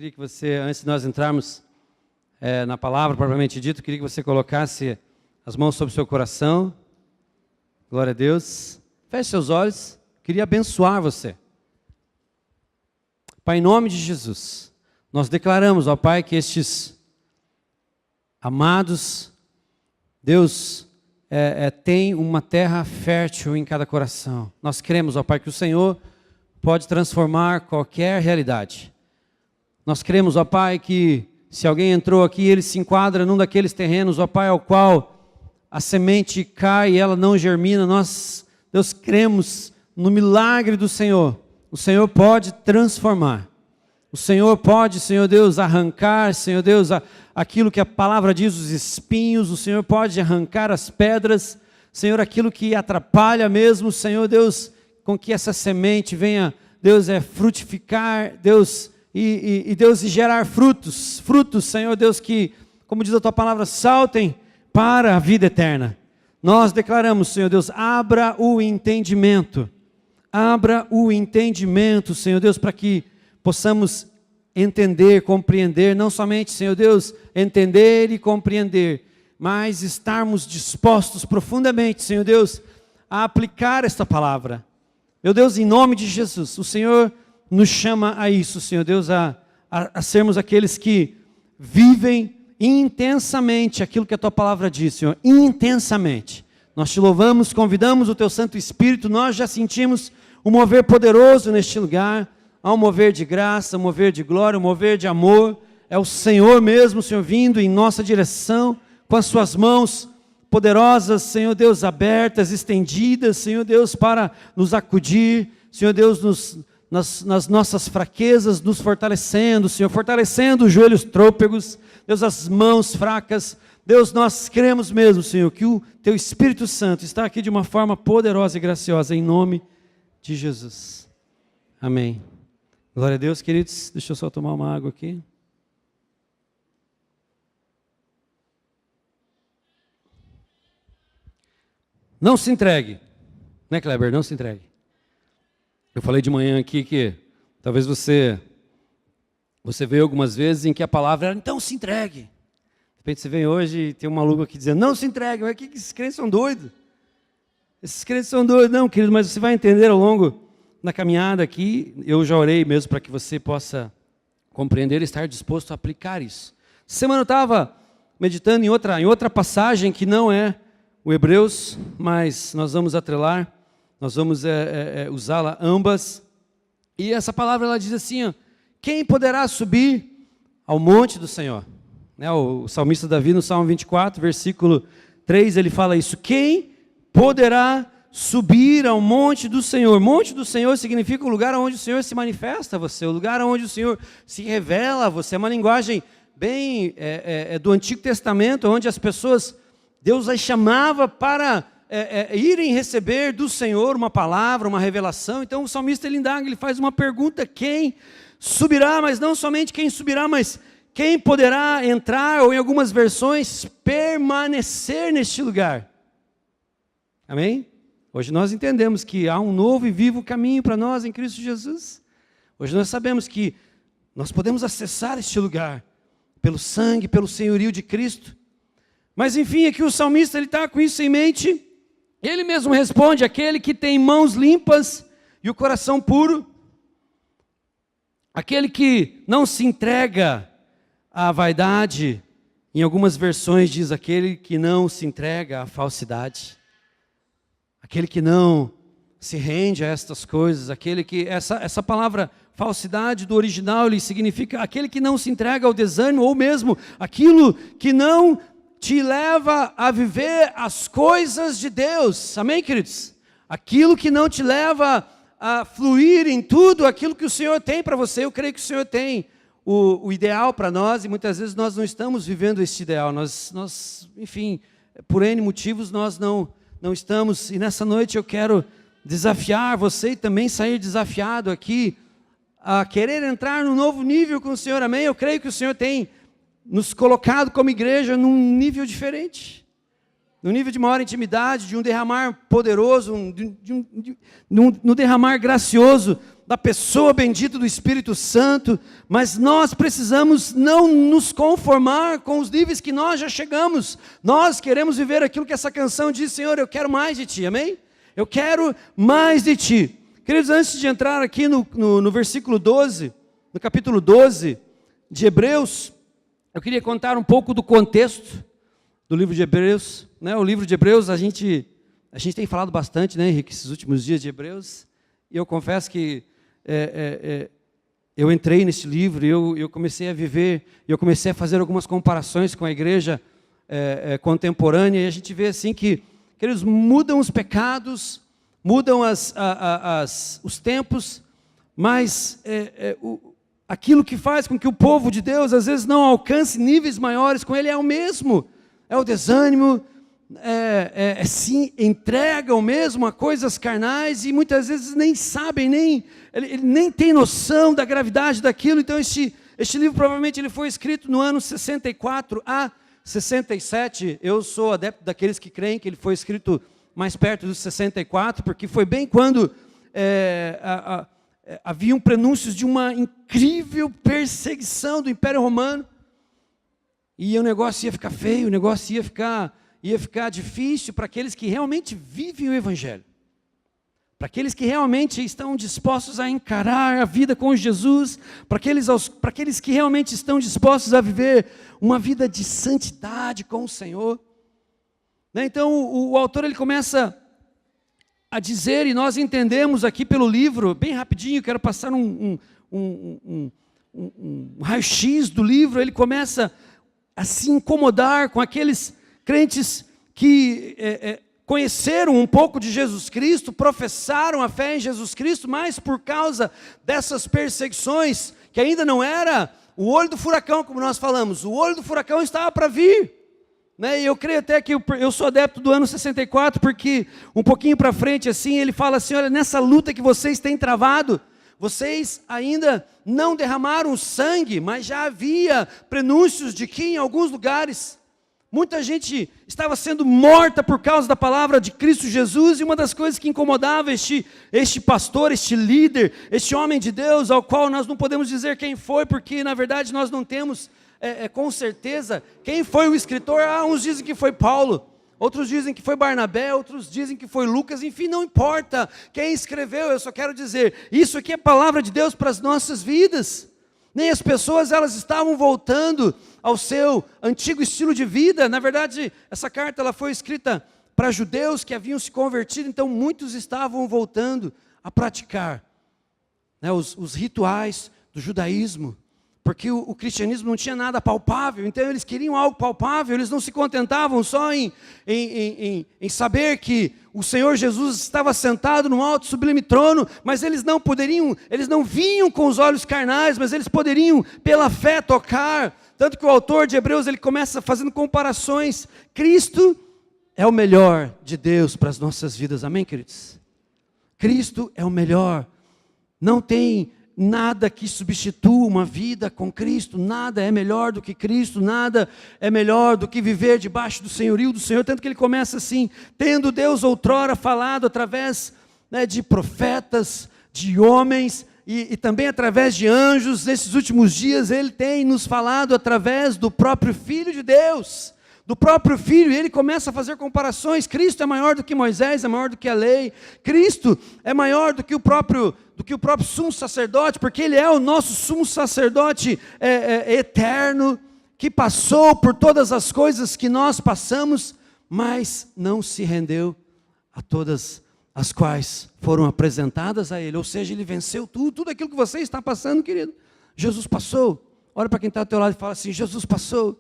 queria que você, antes de nós entrarmos na palavra propriamente dito, queria que você colocasse as mãos sobre o seu coração. Glória a Deus. Feche seus olhos. Queria abençoar você. Pai, em nome de Jesus, nós declaramos, ó Pai, que estes amados, Deus, tem uma terra fértil em cada coração. Nós cremos, ó Pai, que o Senhor pode transformar qualquer realidade. Nós cremos, ó Pai, que se alguém entrou aqui, ele se enquadra num daqueles terrenos, ó Pai, ao qual a semente cai e ela não germina. Nós, Deus, cremos no milagre do Senhor. O Senhor pode transformar. O Senhor pode, Senhor Deus, arrancar, Senhor Deus, aquilo que a palavra diz, os espinhos. O Senhor pode arrancar as pedras. Senhor, aquilo que atrapalha mesmo, Senhor Deus, com que essa semente venha, Deus, frutificar, Deus, e Deus, e gerar frutos, Senhor Deus, que, como diz a Tua palavra, saltem para a vida eterna. Nós declaramos, Senhor Deus, abra o entendimento, Senhor Deus, para que possamos entender, compreender, não somente, Senhor Deus, entender e compreender, mas estarmos dispostos profundamente, Senhor Deus, a aplicar esta palavra. Meu Deus, em nome de Jesus, o Senhor nos chama a isso, Senhor Deus, a sermos aqueles que vivem intensamente aquilo que a Tua palavra diz, Senhor, intensamente. Nós Te louvamos, convidamos o Teu Santo Espírito, nós já sentimos um mover poderoso neste lugar. Há um mover de graça, um mover de glória, um mover de amor. É o Senhor mesmo, Senhor, vindo em nossa direção, com as Suas mãos poderosas, Senhor Deus, abertas, estendidas, Senhor Deus, para nos acudir, Senhor Deus, nas nossas fraquezas, nos fortalecendo, Senhor, fortalecendo os joelhos trôpegos, Deus, as mãos fracas. Deus, nós cremos mesmo, Senhor, que o Teu Espírito Santo está aqui de uma forma poderosa e graciosa, em nome de Jesus. Amém. Glória a Deus, queridos. Deixa eu só tomar uma água aqui. Não se entregue. Né, Kleber? Não se entregue. Eu falei de manhã aqui que talvez você veio algumas vezes em que a palavra era, então se entregue. De repente você vem hoje e tem um maluco aqui dizendo, não se entregue. Mas que esses crentes são doidos? Esses crentes são doidos. Não, querido, mas você vai entender ao longo na caminhada aqui, eu já orei mesmo para que você possa compreender e estar disposto a aplicar isso. Essa semana eu estava meditando em outra passagem que não é o Hebreus, mas nós vamos atrelar, nós vamos usá-la ambas. E essa palavra ela diz assim, ó, quem poderá subir ao monte do Senhor? Né, o salmista Davi no Salmo 24, versículo 3, ele fala isso, quem poderá subir ao monte do Senhor? Monte do Senhor significa o lugar onde o Senhor se manifesta a você, o lugar onde o Senhor se revela a você. É uma linguagem bem do Antigo Testamento, onde as pessoas, Deus as chamava para irem receber do Senhor uma palavra, uma revelação. Então o salmista ele indaga, ele faz uma pergunta, quem subirá, mas não somente quem subirá, mas quem poderá entrar, ou em algumas versões, permanecer neste lugar. Amém? Hoje nós entendemos que há um novo e vivo caminho para nós em Cristo Jesus. Hoje nós sabemos que nós podemos acessar este lugar pelo sangue, pelo senhorio de Cristo. Mas enfim, aqui o salmista ele está com isso em mente. Ele mesmo responde, aquele que tem mãos limpas e o coração puro. Aquele que não se entrega à vaidade. Em algumas versões diz aquele que não se entrega à falsidade. Aquele que não se rende a estas coisas, aquele que, essa palavra falsidade do original, ele significa aquele que não se entrega ao desânimo, ou mesmo aquilo que não te leva a viver as coisas de Deus, amém, queridos? Aquilo que não te leva a fluir em tudo aquilo que o Senhor tem para você. Eu creio que o Senhor tem o ideal para nós, e muitas vezes nós não estamos vivendo esse ideal, nós enfim, por N motivos nós não estamos, e nessa noite eu quero desafiar você e também sair desafiado aqui a querer entrar num novo nível com o Senhor, amém? Eu creio que o Senhor tem nos colocado como igreja num nível diferente. no nível de maior intimidade, de um derramar poderoso, no derramar gracioso da pessoa bendita do Espírito Santo, mas nós precisamos não nos conformar com os níveis que nós já chegamos. Nós queremos viver aquilo que essa canção diz: Senhor, eu quero mais de Ti, amém? Eu quero mais de Ti. Queridos, antes de entrar aqui no versículo 12, no capítulo 12 de Hebreus, eu queria contar um pouco do contexto do livro de Hebreus. O livro de Hebreus, a gente tem falado bastante, né, Henrique, esses últimos dias de Hebreus, e eu confesso que eu entrei nesse livro, e eu comecei a viver, eu comecei a fazer algumas comparações com a igreja contemporânea, e a gente vê assim que eles mudam os pecados, mudam os tempos, mas aquilo que faz com que o povo de Deus às vezes não alcance níveis maiores com Ele é o mesmo, é o desânimo, se entregam mesmo a coisas carnais e muitas vezes nem sabem, ele nem tem noção da gravidade daquilo. Então este livro provavelmente ele foi escrito no ano 64 a 67, eu sou adepto daqueles que creem que ele foi escrito mais perto dos 64, porque foi bem quando haviam prenúncios de uma incrível perseguição do Império Romano, e o negócio ia ficar feio, o negócio ia ficar difícil para aqueles que realmente vivem o Evangelho, para aqueles que realmente estão dispostos a encarar a vida com Jesus, para aqueles que realmente estão dispostos a viver uma vida de santidade com o Senhor. Então o autor ele começa a dizer, e nós entendemos aqui pelo livro, bem rapidinho, quero passar um raio-x do livro. Ele começa a se incomodar com aqueles crentes que conheceram um pouco de Jesus Cristo, professaram a fé em Jesus Cristo, mas por causa dessas perseguições, que ainda não era o olho do furacão, como nós falamos, o olho do furacão estava para vir. E eu creio até que eu sou adepto do ano 64, porque um pouquinho para frente, assim, ele fala assim: olha, nessa luta que vocês têm travado, vocês ainda não derramaram sangue, mas já havia prenúncios de que em alguns lugares muita gente estava sendo morta por causa da palavra de Cristo Jesus, e uma das coisas que incomodava este pastor, este líder, este homem de Deus, ao qual nós não podemos dizer quem foi, porque na verdade nós não temos com certeza quem foi o escritor. Uns dizem que foi Paulo, outros dizem que foi Barnabé, outros dizem que foi Lucas, enfim, não importa quem escreveu. Eu só quero dizer, isso aqui é palavra de Deus para as nossas vidas. Nem as pessoas elas estavam voltando ao seu antigo estilo de vida. Na verdade, essa carta ela foi escrita para judeus que haviam se convertido, então muitos estavam voltando a praticar os rituais do judaísmo, porque o cristianismo não tinha nada palpável, então eles queriam algo palpável. Eles não se contentavam só em saber que o Senhor Jesus estava sentado num alto e sublime trono, mas eles não vinham com os olhos carnais, mas eles poderiam pela fé tocar. Tanto que o autor de Hebreus ele começa fazendo comparações. Cristo é o melhor de Deus para as nossas vidas, amém, queridos? Cristo é o melhor, não tem nada que substitua uma vida com Cristo, nada é melhor do que Cristo, nada é melhor do que viver debaixo do senhorio do Senhor. Tanto que ele começa assim: tendo Deus outrora falado através de profetas, de homens e também através de anjos, nesses últimos dias Ele tem nos falado através do próprio Filho de Deus, do próprio Filho. E ele começa a fazer comparações. Cristo é maior do que Moisés, é maior do que a lei. Cristo é maior do que o próprio sumo sacerdote, porque Ele é o nosso sumo sacerdote eterno, que passou por todas as coisas que nós passamos, mas não se rendeu a todas as quais foram apresentadas a Ele. Ou seja, Ele venceu tudo aquilo que você está passando, querido. Jesus passou. Olha para quem está ao teu lado e fala assim: Jesus passou.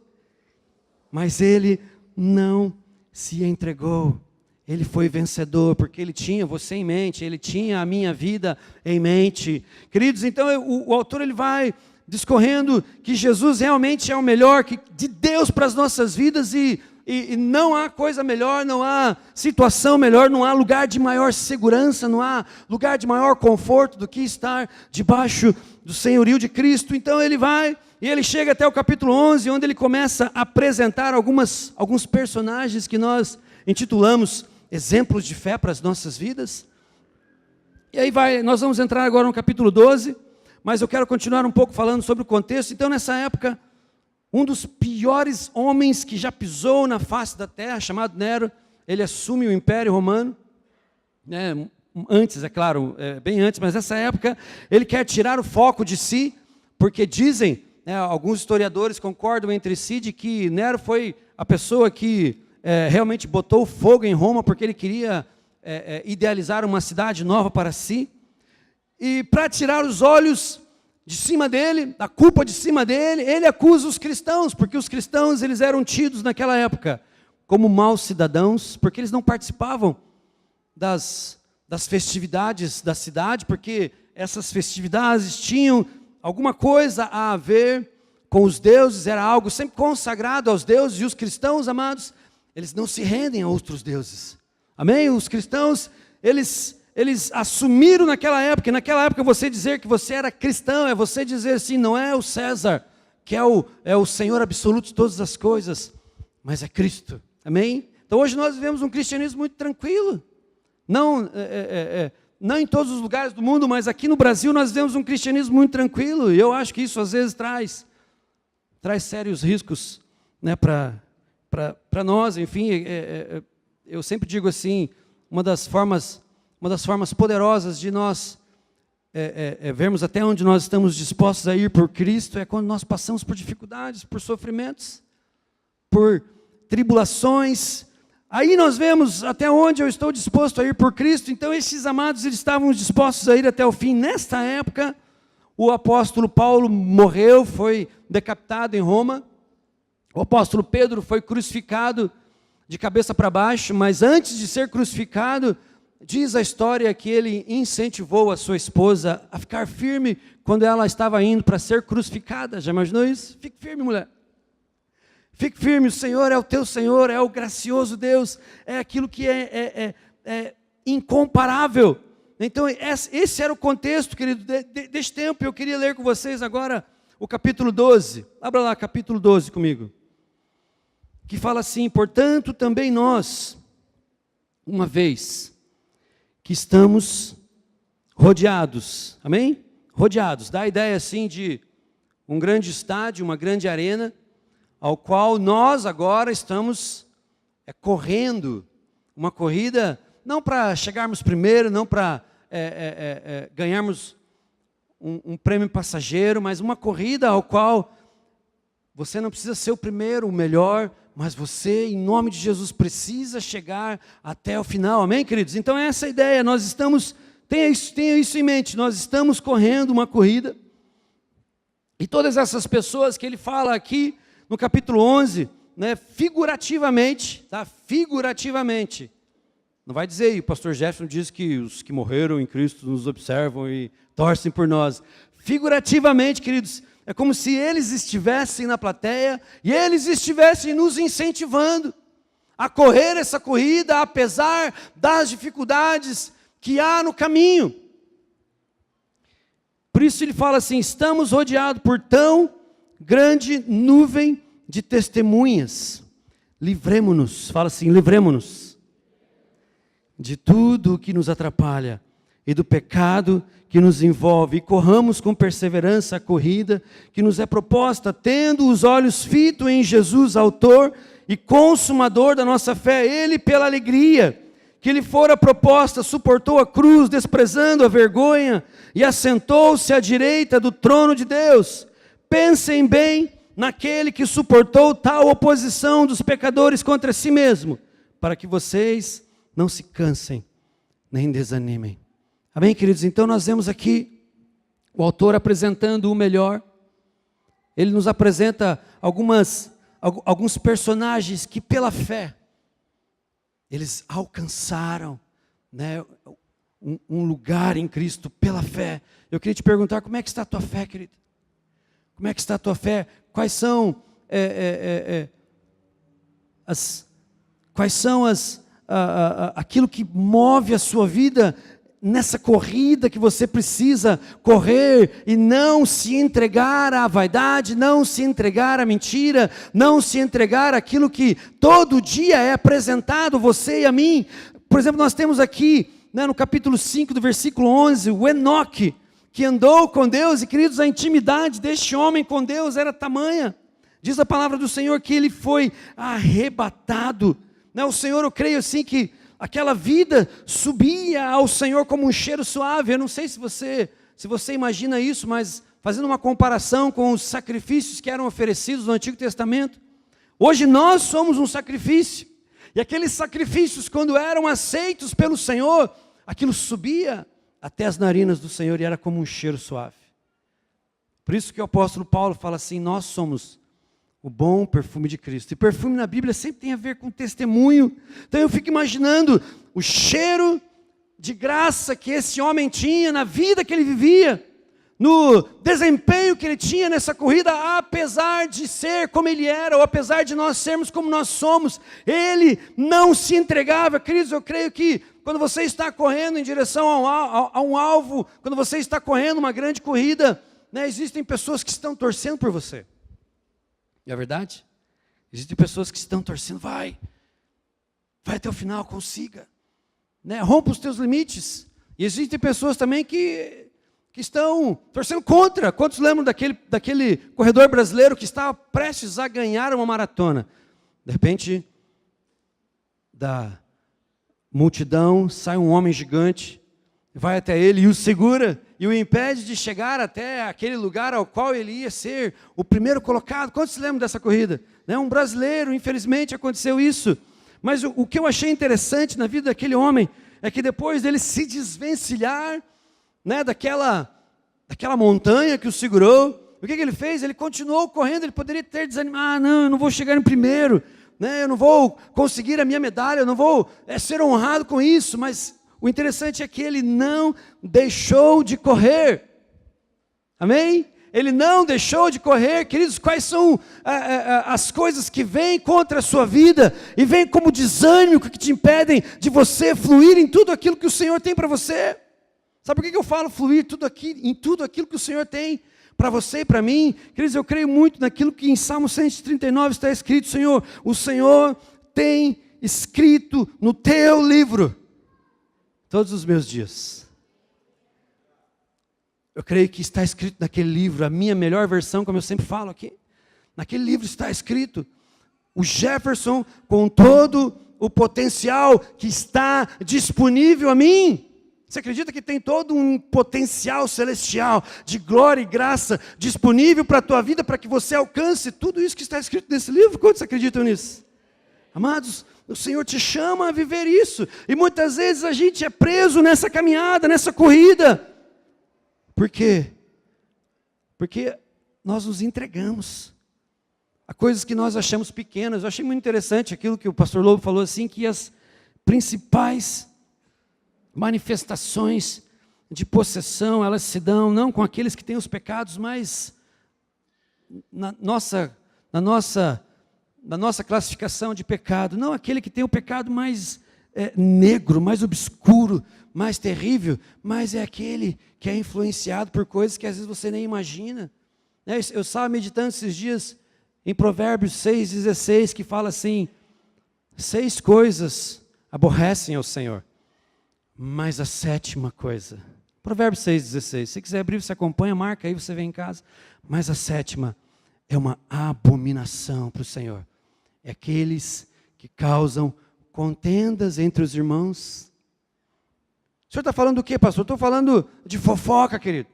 Mas Ele não se entregou. Ele foi vencedor, porque Ele tinha você em mente, Ele tinha a minha vida em mente. Queridos, então o autor ele vai discorrendo que Jesus realmente é o melhor de Deus para as nossas vidas, e não há coisa melhor, não há situação melhor, não há lugar de maior segurança, não há lugar de maior conforto do que estar debaixo do senhorio de Cristo. Então ele vai e ele chega até o capítulo 11, onde ele começa a apresentar alguns personagens que nós intitulamos Exemplos de Fé para as Nossas Vidas. E aí nós vamos entrar agora no capítulo 12, mas eu quero continuar um pouco falando sobre o contexto. Então, nessa época, um dos piores homens que já pisou na face da terra, chamado Nero, ele assume o Império Romano, né? Antes, é claro, bem antes, mas nessa época, ele quer tirar o foco de si, porque dizem, né, alguns historiadores concordam entre si, de que Nero foi a pessoa que realmente botou fogo em Roma, porque ele queria idealizar uma cidade nova para si, e para tirar os olhos de cima dele, a culpa de cima dele, ele acusa os cristãos, porque os cristãos eles eram tidos naquela época como maus cidadãos, porque eles não participavam das festividades da cidade, porque essas festividades tinham alguma coisa a ver com os deuses, era algo sempre consagrado aos deuses, e os cristãos, amados, eles não se rendem a outros deuses. Amém? Os cristãos, eles assumiram naquela época, e naquela época você dizer que você era cristão, é você dizer assim, não é o César, que é o Senhor absoluto de todas as coisas, mas é Cristo. Amém? Então hoje nós vivemos um cristianismo muito tranquilo. Não em todos os lugares do mundo, mas aqui no Brasil nós vivemos um cristianismo muito tranquilo, e eu acho que isso às vezes traz sérios riscos, né, para nós, enfim. Eu sempre digo assim, uma das formas poderosas de nós vermos até onde nós estamos dispostos a ir por Cristo é quando nós passamos por dificuldades, por sofrimentos, por tribulações. Aí nós vemos até onde eu estou disposto a ir por Cristo. Então esses amados, eles estavam dispostos a ir até o fim. Nesta época, o apóstolo Paulo morreu, foi decapitado em Roma. O apóstolo Pedro foi crucificado de cabeça para baixo, mas antes de ser crucificado, diz a história que ele incentivou a sua esposa a ficar firme quando ela estava indo para ser crucificada. Já imaginou isso? Fique firme, mulher. Fique firme, o Senhor é o teu Senhor, é o gracioso Deus, é aquilo que é incomparável. Então, esse era o contexto, querido, deste tempo. Eu queria ler com vocês agora o capítulo 12. Abra lá, capítulo 12 comigo. Que fala assim: portanto, também nós, uma vez que estamos rodeados, amém? Rodeados, dá a ideia assim de um grande estádio, uma grande arena, ao qual nós agora estamos correndo, uma corrida, não para chegarmos primeiro, não para ganharmos um prêmio passageiro, mas uma corrida ao qual você não precisa ser o primeiro, o melhor, mas você, em nome de Jesus, precisa chegar até o final, amém, queridos? Então essa é a ideia, nós estamos, tenha isso em mente, nós estamos correndo uma corrida, e todas essas pessoas que ele fala aqui, no capítulo 11, né, figurativamente, tá? Figurativamente. Não vai dizer, o pastor Jefferson diz que os que morreram em Cristo nos observam e torcem por nós. Figurativamente, queridos, é como se eles estivessem na plateia e eles estivessem nos incentivando a correr essa corrida, apesar das dificuldades que há no caminho. Por isso ele fala assim: estamos rodeados por tão grande nuvem de testemunhas, livremo-nos, fala assim, livremo-nos de tudo o que nos atrapalha e do pecado que nos envolve, e corramos com perseverança a corrida que nos é proposta, tendo os olhos fitos em Jesus, autor e consumador da nossa fé. Ele, pela alegria que lhe fora proposta, suportou a cruz, desprezando a vergonha, e assentou-se à direita do trono de Deus. Pensem bem naquele que suportou tal oposição dos pecadores contra si mesmo, para que vocês não se cansem, nem desanimem. Amém, queridos? Então nós vemos aqui o autor apresentando o melhor. Ele nos apresenta alguns personagens que pela fé, eles alcançaram, né, um lugar em Cristo pela fé. Eu queria te perguntar, como é que está a tua fé, querido? Como é que está a tua fé? Quais são aquilo que move a sua vida nessa corrida que você precisa correr e não se entregar à vaidade, não se entregar à mentira, não se entregar àquilo que todo dia é apresentado, você e a mim. Por exemplo, nós temos aqui, né, no capítulo 5, do versículo 11, o Enoque, que andou com Deus, e queridos, a intimidade deste homem com Deus era tamanha. Diz a palavra do Senhor que ele foi arrebatado. Né? O Senhor, eu creio assim que aquela vida subia ao Senhor como um cheiro suave. Eu não sei se você imagina isso, mas fazendo uma comparação com os sacrifícios que eram oferecidos no Antigo Testamento. Hoje nós somos um sacrifício. E aqueles sacrifícios, quando eram aceitos pelo Senhor, aquilo subia até as narinas do Senhor e era como um cheiro suave. Por isso que o apóstolo Paulo fala assim, nós somos o bom perfume de Cristo. E perfume na Bíblia sempre tem a ver com testemunho. Então eu fico imaginando o cheiro de graça que esse homem tinha na vida que ele vivia, no desempenho que ele tinha nessa corrida, apesar de ser como ele era, ou apesar de nós sermos como nós somos, ele não se entregava. Queridos, eu creio que quando você está correndo em direção a um alvo, quando você está correndo uma grande corrida, né, existem pessoas que estão torcendo por você. Não é verdade? Existem pessoas que estão torcendo, vai até o final, consiga, né? Rompa os teus limites. E existem pessoas também que estão torcendo contra. Quantos lembram daquele corredor brasileiro que estava prestes a ganhar uma maratona? De repente, da multidão sai um homem gigante, vai até ele e o segura, e o impede de chegar até aquele lugar ao qual ele ia ser o primeiro colocado. Quantos se lembram dessa corrida? Né? Um brasileiro, infelizmente aconteceu isso. Mas o que eu achei interessante na vida daquele homem, é que depois dele se desvencilhar, né, daquela montanha que o segurou, o que ele fez? Ele continuou correndo. Ele poderia ter desanimado, não, eu não vou chegar em primeiro, né, eu não vou conseguir a minha medalha, eu não vou ser honrado com isso, mas o interessante é que ele não deixou de correr. Amém? Ele não deixou de correr. Queridos, quais são as coisas que vêm contra a sua vida e vêm como desânimo, que te impedem de você fluir em tudo aquilo que o Senhor tem para você? Sabe por que eu falo fluir em tudo aquilo que o Senhor tem para você e para mim? Queridos, eu creio muito naquilo que em Salmo 139 está escrito, Senhor, o Senhor tem escrito no teu livro todos os meus dias. Eu creio que está escrito naquele livro, a minha melhor versão, como eu sempre falo aqui. Naquele livro está escrito, o Jefferson com todo o potencial que está disponível a mim. Você acredita que tem todo um potencial celestial de glória e graça disponível para a tua vida, para que você alcance tudo isso que está escrito nesse livro? Quantos acreditam nisso? Amados, o Senhor te chama a viver isso. E muitas vezes a gente é preso nessa caminhada, nessa corrida. Por quê? Porque nós nos entregamos a coisas que nós achamos pequenas. Eu achei muito interessante aquilo que o pastor Lobo falou assim, que as principais manifestações de possessão, elas se dão não com aqueles que têm os pecados, mas na nossa classificação de pecado, não aquele que tem o pecado mais negro, mais obscuro, mais terrível, mas é aquele que é influenciado por coisas que às vezes você nem imagina. Eu estava meditando esses dias em Provérbios 6,16, que fala assim, 6 coisas aborrecem ao Senhor, mas a 7ª coisa, Provérbios 6,16, se quiser abrir, você acompanha, marca aí, você vem em casa, mas a 7ª é uma abominação para o Senhor, é aqueles que causam contendas entre os irmãos. O senhor está falando do quê, pastor? Estou falando de fofoca, querido.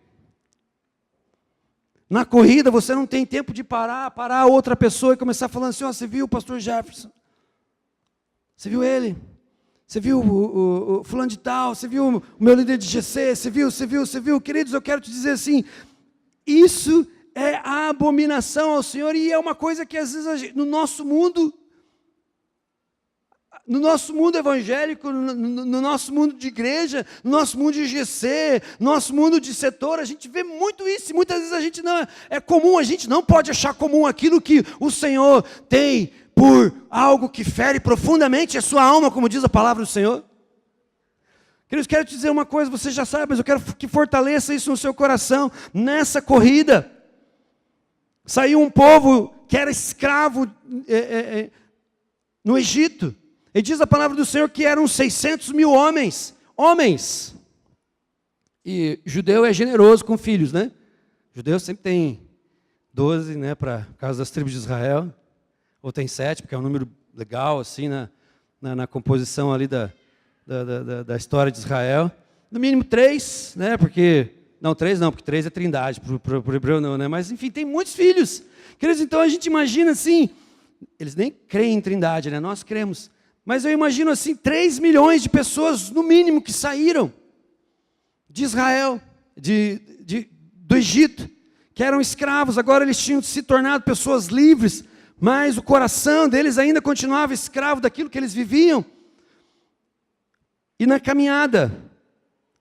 Na corrida você não tem tempo de parar outra pessoa e começar falando assim, você viu o pastor Jefferson? Você viu ele? Você viu o fulano de tal? Você viu o meu líder de GC? Você viu? Queridos, eu quero te dizer assim, isso é a abominação ao Senhor e é uma coisa que às vezes no nosso mundo evangélico, no nosso mundo de igreja, no nosso mundo de GC, no nosso mundo de setor, a gente vê muito isso, e muitas vezes a gente não é comum, a gente não pode achar comum aquilo que o Senhor tem por algo que fere profundamente a sua alma, como diz a palavra do Senhor. Queridos, quero te dizer uma coisa, você já sabe, mas eu quero que fortaleça isso no seu coração. Nessa corrida, saiu um povo que era escravo no Egito. E diz a palavra do Senhor que eram 600 mil homens. Homens. E judeu é generoso com filhos, né? Judeu sempre tem 12, né, por causa das tribos de Israel. Ou tem 7, porque é um número legal, assim, na composição ali da história de Israel. No mínimo 3, né, porque... Não, 3 não, porque 3 é trindade, para o hebreu não, né? Mas, enfim, tem muitos filhos. Queridos, então a gente imagina assim, eles nem creem em trindade, né? Nós cremos. Mas eu imagino assim, 3 milhões de pessoas, no mínimo, que saíram de Israel, do Egito, que eram escravos. Agora eles tinham se tornado pessoas livres, mas o coração deles ainda continuava escravo daquilo que eles viviam. E na caminhada,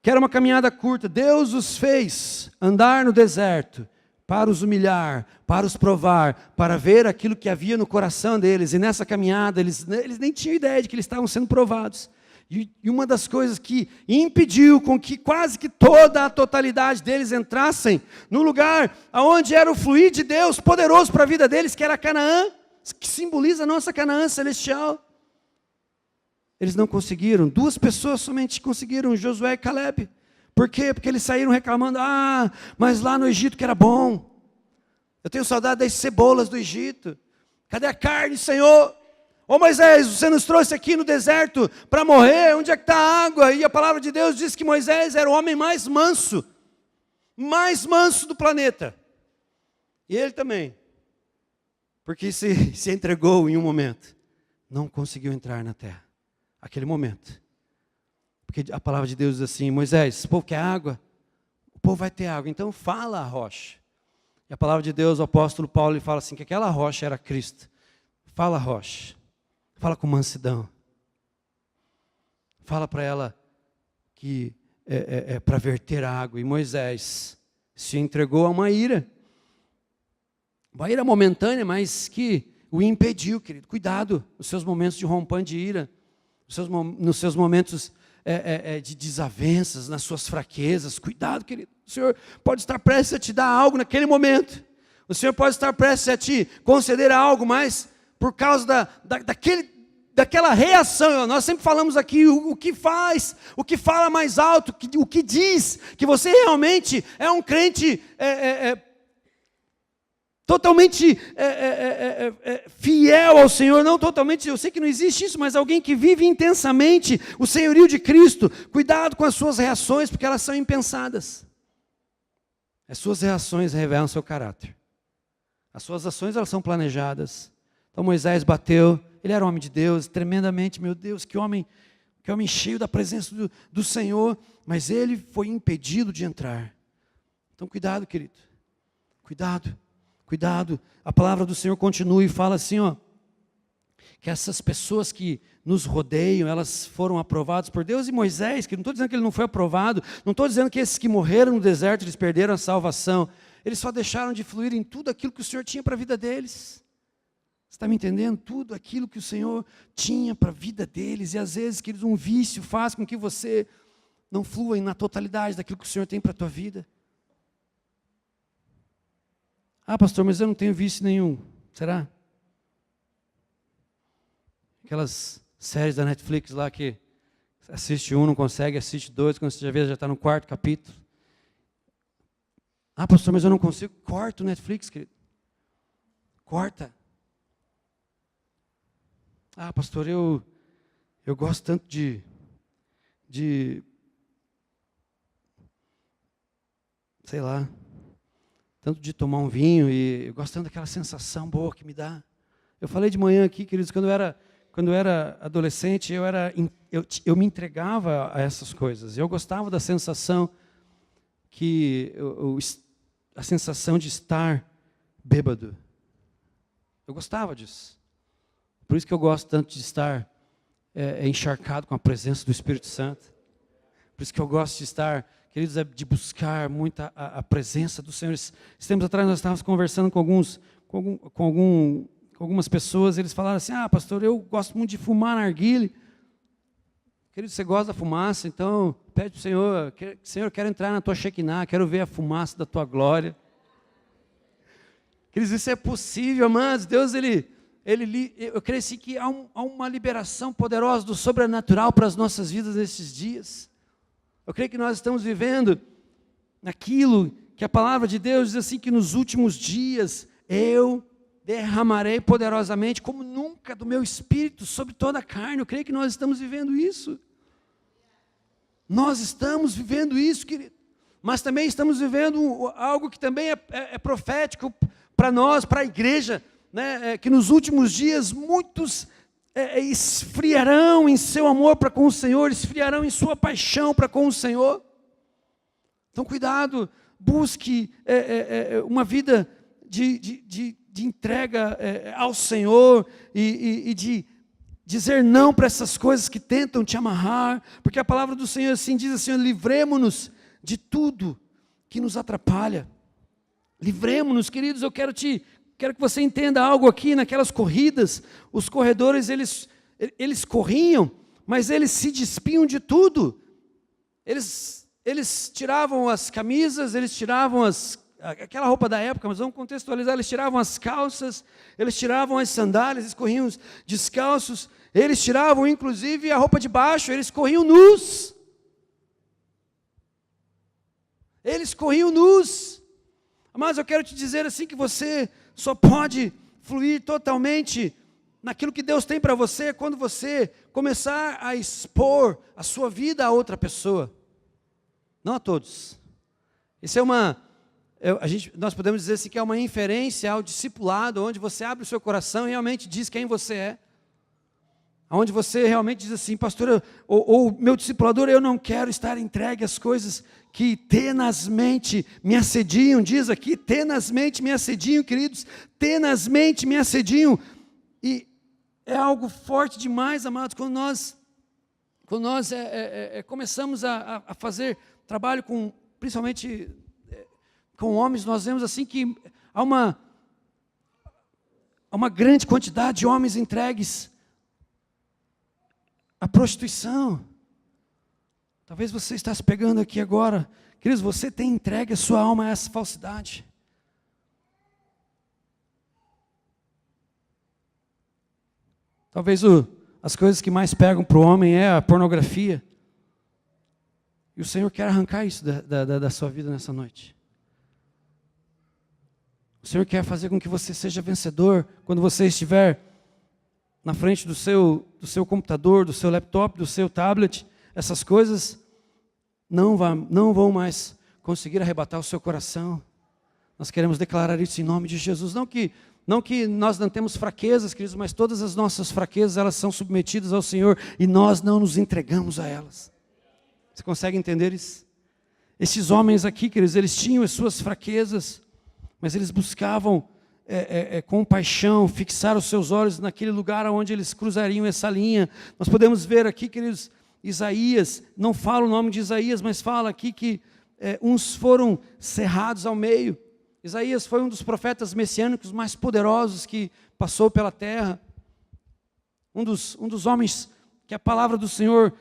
que era uma caminhada curta, Deus os fez andar no deserto, para os humilhar, para os provar, para ver aquilo que havia no coração deles. E nessa caminhada, eles nem tinham ideia de que eles estavam sendo provados. E uma das coisas que impediu com que quase que toda a totalidade deles entrassem no lugar onde era o fluir de Deus poderoso para a vida deles, que era Canaã, que simboliza a nossa Canaã celestial. Eles não conseguiram. 2 pessoas somente conseguiram, Josué e Caleb. Por quê? Porque eles saíram reclamando, mas lá no Egito que era bom. Eu tenho saudade das cebolas do Egito. Cadê a carne, Senhor? Ô Moisés, você nos trouxe aqui no deserto para morrer, onde é que está a água? E a palavra de Deus diz que Moisés era o homem mais manso do planeta. E ele também. Porque se entregou em um momento. Não conseguiu entrar na terra. Aquele momento. Porque a palavra de Deus diz assim, Moisés, o povo quer água? O povo vai ter água, então fala a rocha. E a palavra de Deus, o apóstolo Paulo, ele fala assim, que aquela rocha era Cristo. Fala a rocha. Fala com mansidão. Fala para ela que é para verter a água. E Moisés se entregou a uma ira. Uma ira momentânea, mas que o impediu, querido. Cuidado nos seus momentos de rompante de ira. Nos seus momentos de desavenças, nas suas fraquezas. Cuidado, querido. O Senhor pode estar prestes a te dar algo naquele momento. O Senhor pode estar prestes a te conceder algo, mas por causa daquela reação. Nós sempre falamos aqui o que fala mais alto, o que diz que você realmente é um crente totalmente fiel ao Senhor, não totalmente, eu sei que não existe isso, mas alguém que vive intensamente o senhorio de Cristo. Cuidado com as suas reações, porque elas são impensadas. As suas reações revelam seu caráter. As suas ações, elas são planejadas. Então Moisés bateu, ele era um homem de Deus, tremendamente, meu Deus, que homem cheio da presença do Senhor, mas ele foi impedido de entrar. Então cuidado, querido, cuidado. A palavra do Senhor continua e fala assim, que essas pessoas que nos rodeiam, elas foram aprovadas por Deus. E Moisés, que não estou dizendo que ele não foi aprovado, não estou dizendo que esses que morreram no deserto, eles perderam a salvação, eles só deixaram de fluir em tudo aquilo que o Senhor tinha para a vida deles. Você está me entendendo? Tudo aquilo que o Senhor tinha para a vida deles. E às vezes, queridos, um vício faz com que você não flua na totalidade daquilo que o Senhor tem para a tua vida. Pastor, mas eu não tenho vício nenhum. Será? Aquelas séries da Netflix lá que assiste um, não consegue, assiste 2, quando você já vê, já está no 4º capítulo. Pastor, mas eu não consigo. Corta o Netflix, querido. Corta. Pastor, eu gosto tanto de sei lá, tanto de tomar um vinho, e eu gosto tanto daquela sensação boa que me dá. Eu falei de manhã aqui, queridos, quando eu era adolescente, eu me entregava a essas coisas. Eu gostava da sensação a sensação de estar bêbado. Eu gostava disso. Por isso que eu gosto tanto de estar encharcado com a presença do Espírito Santo. Por isso que eu gosto de estar, queridos, de buscar muito a presença do Senhor. Esses tempos atrás nós estávamos conversando com algumas pessoas, eles falaram assim, pastor, eu gosto muito de fumar narguilé. Querido, você gosta da fumaça, então pede para o Senhor, Senhor, quero entrar na tua Shekinah, quero ver a fumaça da tua glória. Queridos, isso é possível, amados. Deus, eu creio assim que há uma liberação poderosa do sobrenatural para as nossas vidas nesses dias. Eu creio que nós estamos vivendo naquilo que a palavra de Deus diz assim, que nos últimos dias eu derramarei poderosamente, como nunca, do meu espírito sobre toda a carne. Eu creio que nós estamos vivendo isso. Nós estamos vivendo isso, querido. Mas também estamos vivendo algo que também é profético para nós, para a igreja, né? Que nos últimos dias muitos esfriarão em seu amor para com o Senhor, esfriarão em sua paixão para com o Senhor. Então cuidado, busque uma vida de entrega ao Senhor e de dizer não para essas coisas que tentam te amarrar, porque a palavra do Senhor assim diz assim: livremo-nos de tudo que nos atrapalha. Livremo-nos, queridos. Eu quero que você entenda algo aqui. Naquelas corridas, os corredores eles corriam, mas eles se despiam de tudo. Eles tiravam as camisas, eles tiravam aquela roupa da época, mas vamos contextualizar, eles tiravam as calças, eles tiravam as sandálias, eles corriam descalços, eles tiravam inclusive a roupa de baixo, eles corriam nus. Eles corriam nus. Mas eu quero te dizer assim, que você só pode fluir totalmente naquilo que Deus tem para você quando você começar a expor a sua vida a outra pessoa. Não a todos. Isso nós podemos dizer assim, que é uma inferência ao discipulado, onde você abre o seu coração e realmente diz quem você é. Onde você realmente diz assim: pastor, ou meu discipulador, eu não quero estar entregue às coisas que tenazmente me assediam. Diz aqui, tenazmente me assediam, queridos, tenazmente me assediam. E é algo forte demais, amados, quando nós começamos a fazer trabalho principalmente com homens, nós vemos assim que há uma grande quantidade de homens entregues à prostituição. Talvez você está se pegando aqui agora. Queridos, você tem entregue a sua alma a essa falsidade. Talvez as coisas que mais pegam para o homem é a pornografia. E o Senhor quer arrancar isso da sua vida nessa noite. O Senhor quer fazer com que você seja vencedor quando você estiver na frente do seu computador, do seu laptop, do seu tablet. Essas coisas não vão mais conseguir arrebatar o seu coração. Nós queremos declarar isso em nome de Jesus. Não que nós não temos fraquezas, queridos, mas todas as nossas fraquezas, elas são submetidas ao Senhor e nós não nos entregamos a elas. Você consegue entender isso? Esses homens aqui, queridos, eles tinham as suas fraquezas, mas eles buscavam com paixão fixar os seus olhos naquele lugar onde eles cruzariam essa linha. Nós podemos ver aqui, queridos, Isaías, não fala o nome de Isaías, mas fala aqui que uns foram cerrados ao meio. Isaías foi um dos profetas messiânicos mais poderosos que passou pela terra. Um dos homens que a palavra do Senhor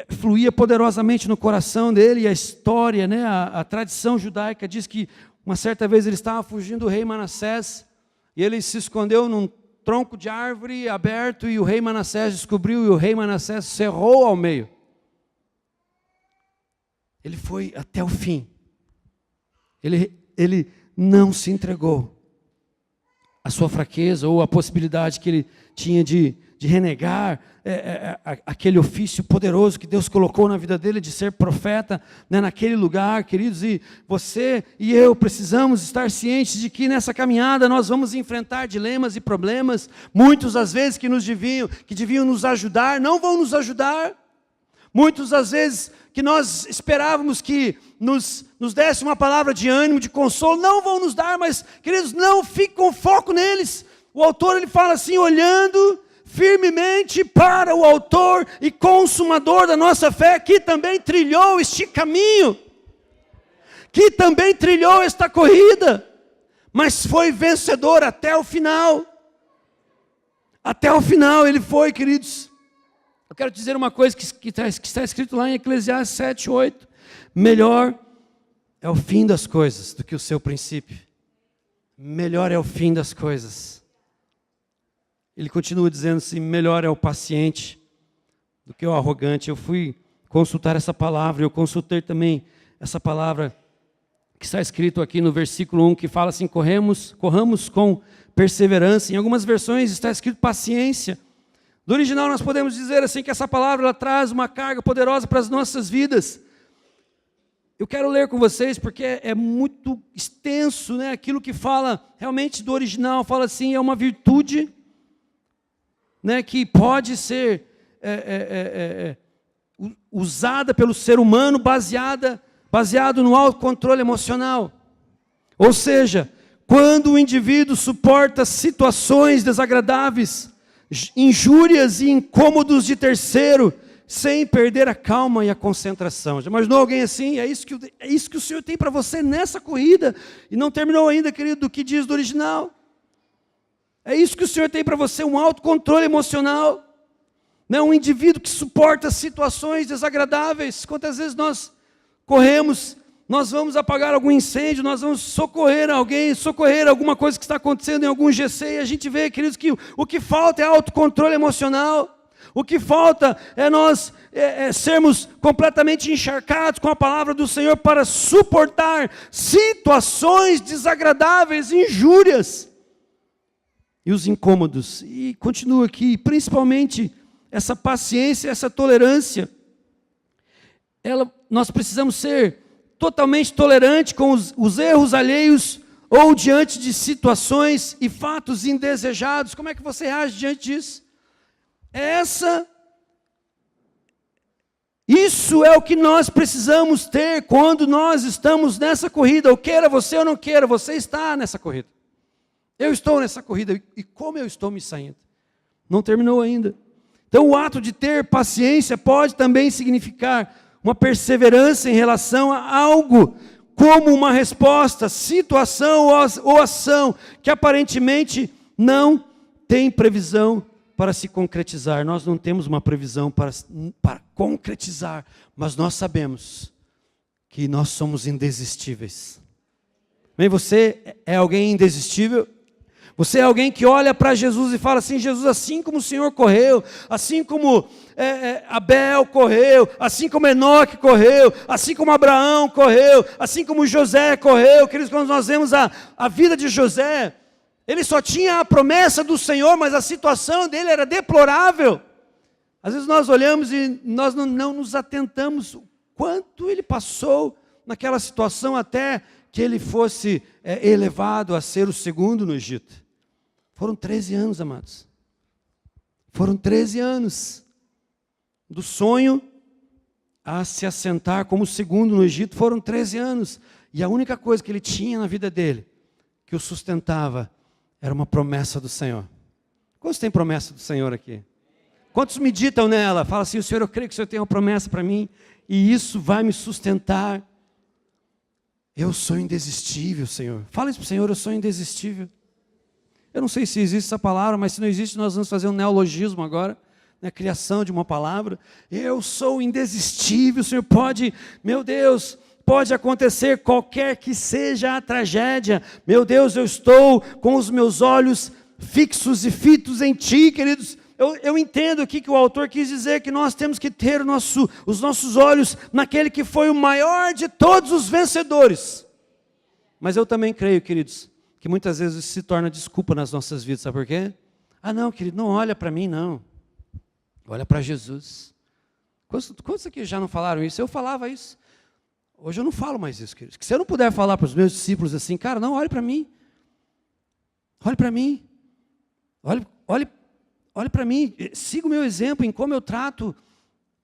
fluía poderosamente no coração dele. E a história, né, a tradição judaica diz que uma certa vez ele estava fugindo do rei Manassés, e ele se escondeu num tronco de árvore aberto, e o rei Manassés descobriu, e o rei Manassés cerrou ao meio. Ele foi até o fim. Ele não se entregou à sua fraqueza, ou à possibilidade que ele tinha de renegar aquele ofício poderoso que Deus colocou na vida dele de ser profeta, né, naquele lugar, queridos. E você e eu precisamos estar cientes de que nessa caminhada nós vamos enfrentar dilemas e problemas. Muitos às vezes que deviam nos ajudar, não vão nos ajudar. Muitos às vezes que nós esperávamos que nos desse uma palavra de ânimo, de consolo, não vão nos dar. Mas, queridos, não fique com foco neles. O autor, ele fala assim: olhando firmemente para o autor e consumador da nossa fé, que também trilhou este caminho, que também trilhou esta corrida, mas foi vencedor até o final. Até o final ele foi, queridos. quero te dizer uma coisa que está escrito lá em Eclesiastes 7:8. Melhor é o fim das coisas do que o seu princípio. Melhor é o fim das coisas. Ele continua dizendo assim, melhor é o paciente do que o arrogante. Eu fui consultar essa palavra, eu consultei também essa palavra que está escrito aqui no versículo 1, que fala assim, corramos com perseverança. Em algumas versões está escrito paciência. No original nós podemos dizer assim que essa palavra ela traz uma carga poderosa para as nossas vidas. Eu quero ler com vocês porque é muito extenso, né? Aquilo que fala realmente do original, fala assim, é uma virtude, né, que pode ser usada pelo ser humano baseado no autocontrole emocional. Ou seja, quando o indivíduo suporta situações desagradáveis, injúrias e incômodos de terceiro, sem perder a calma e a concentração. Já imaginou alguém assim? É isso que o Senhor tem para você nessa corrida. E não terminou ainda, querido, do que diz do original. É isso que o Senhor tem para você, um autocontrole emocional. Não, um indivíduo que suporta situações desagradáveis. Quantas vezes nós corremos, nós vamos apagar algum incêndio, nós vamos socorrer alguém, socorrer alguma coisa que está acontecendo em algum GC, e a gente vê, queridos, que o que falta é autocontrole emocional. O que falta é nós sermos completamente encharcados com a palavra do Senhor para suportar situações desagradáveis, injúrias e os incômodos. E continua aqui, principalmente essa paciência, essa tolerância. Nós precisamos ser totalmente tolerantes com os erros alheios ou diante de situações e fatos indesejados. Como é que você reage diante disso? Isso é o que nós precisamos ter quando nós estamos nessa corrida. Ou queira você ou não queira, você está nessa corrida. Eu estou nessa corrida. E como eu estou me saindo? Não terminou ainda. Então o ato de ter paciência pode também significar uma perseverança em relação a algo, como uma resposta, situação ou ação, que aparentemente não tem previsão para se concretizar. Nós não temos uma previsão para concretizar, mas nós sabemos que nós somos indesistíveis. Bem, você é alguém indesistível? Você é alguém que olha para Jesus e fala assim, Jesus, assim como o Senhor correu, assim como Abel correu, assim como Enoque correu, assim como Abraão correu, assim como José correu. Queridos, quando nós vemos a vida de José, ele só tinha a promessa do Senhor, mas a situação dele era deplorável. Às vezes nós olhamos e nós não nos atentamos o quanto ele passou naquela situação até que ele fosse elevado a ser o segundo no Egito. Foram 13 anos, amados. Foram 13 anos. Do sonho a se assentar como segundo no Egito, foram 13 anos. E a única coisa que ele tinha na vida dele, que o sustentava, era uma promessa do Senhor. Quantos tem promessa do Senhor aqui? Quantos meditam nela? Fala assim, Senhor, eu creio que o Senhor tem uma promessa para mim, e isso vai me sustentar. Eu sou indesistível, Senhor. Fala isso para o Senhor, eu sou indesistível. Eu não sei se existe essa palavra, mas se não existe, nós vamos fazer um neologismo agora, né, criação de uma palavra. Eu sou indesistível, Senhor, pode, meu Deus, pode acontecer qualquer que seja a tragédia. Meu Deus, eu estou com os meus olhos fixos e fitos em Ti, queridos. Eu entendo aqui que o autor quis dizer que nós temos que ter os nossos olhos naquele que foi o maior de todos os vencedores. Mas eu também creio, queridos, que muitas vezes isso se torna desculpa nas nossas vidas, sabe por quê? Ah não, querido, não olha para mim não, olha para Jesus. Quantos aqui já não falaram isso? Eu falava isso, hoje eu não falo mais isso, queridos. Se eu não puder falar para os meus discípulos assim, cara, não, olhe para mim, olhe para mim, olhe para mim, siga o meu exemplo em como eu trato